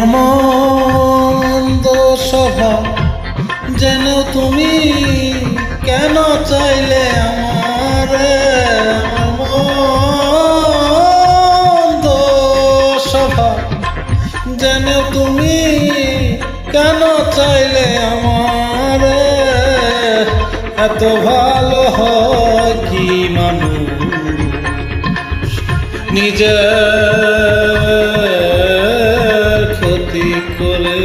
আমার মন্দ স্বভাব জেনেও তুমি কেন চাইলে আমারে। আমার মন্দ স্বভাব জেনেও তুমি কেন চাইলে আমারে। এত ভালো হয় কি মানুষ নিজের ক্ষতি করে।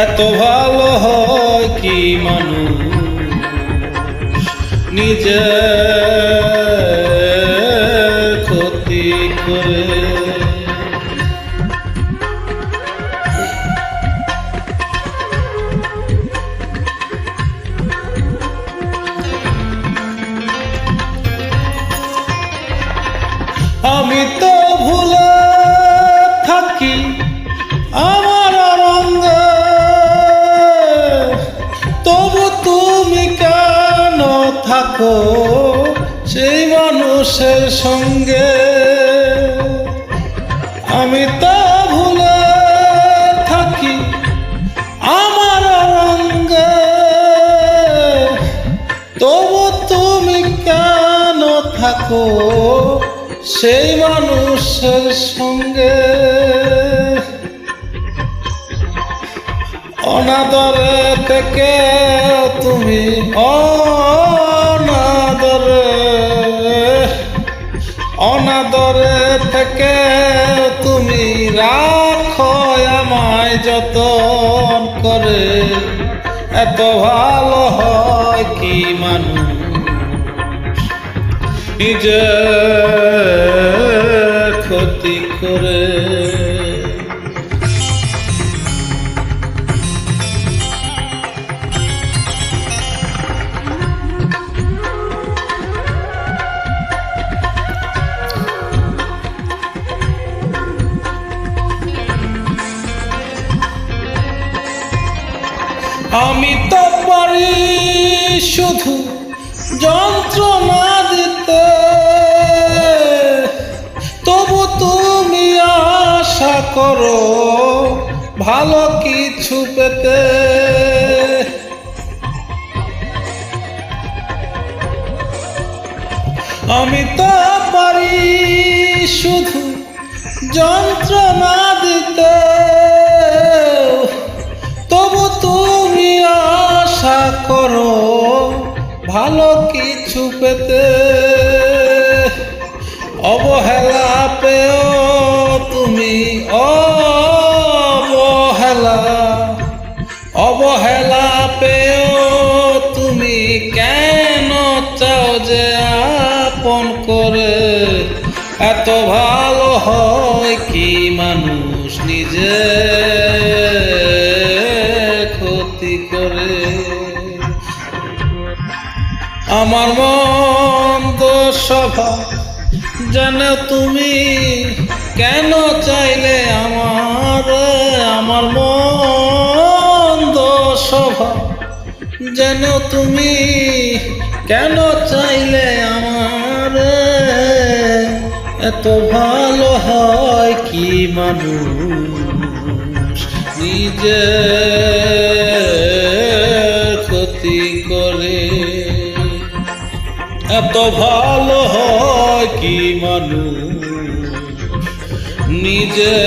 এত ভালো হয় কি মানুষ নিজের ক্ষতি করে। আমি তো ভুলে থাকি আমার রঙে, তবু তুমি কেন থাকো সেই মানুষের সঙ্গে। আমি তো ভুলে থাকি আমার রঙে, তবু তুমি কেন থাকো সেই মানুষের সঙ্গে। অনাদরে থেকে তুমি অনাদরে থেকে তুমি রাখো আমায় যতন করে। এত ভালো হয় কি মানুষ নিজের ক্ষতি করে। আমি তো পারি শুধু যন্ত্রণা দিতে, তবু তুমি আশা করো ভালো কিছু পেতে। আমি তো পারি শুধু যন্ত্রণা দিতে, তবু তুমি আশা করো ভালো কিছু পেতে। অবহেলা পেও তুমি অবহেলা পেও তুমি কেন চাও যে আপন করে। এত ভালো হয় কি মানুষ নিজে ক্ষতি করে। আমার মন্দ স্বভাব জানো তুমি কেন চাইলে আমারে। আমার মন্দ স্বভাব জানো তুমি কেন চাইলে আমারে। এত ভালো হয় কি মানুষ নিজে ক্ষতি করে। এত ভালো হয় কি মানুষ নিজে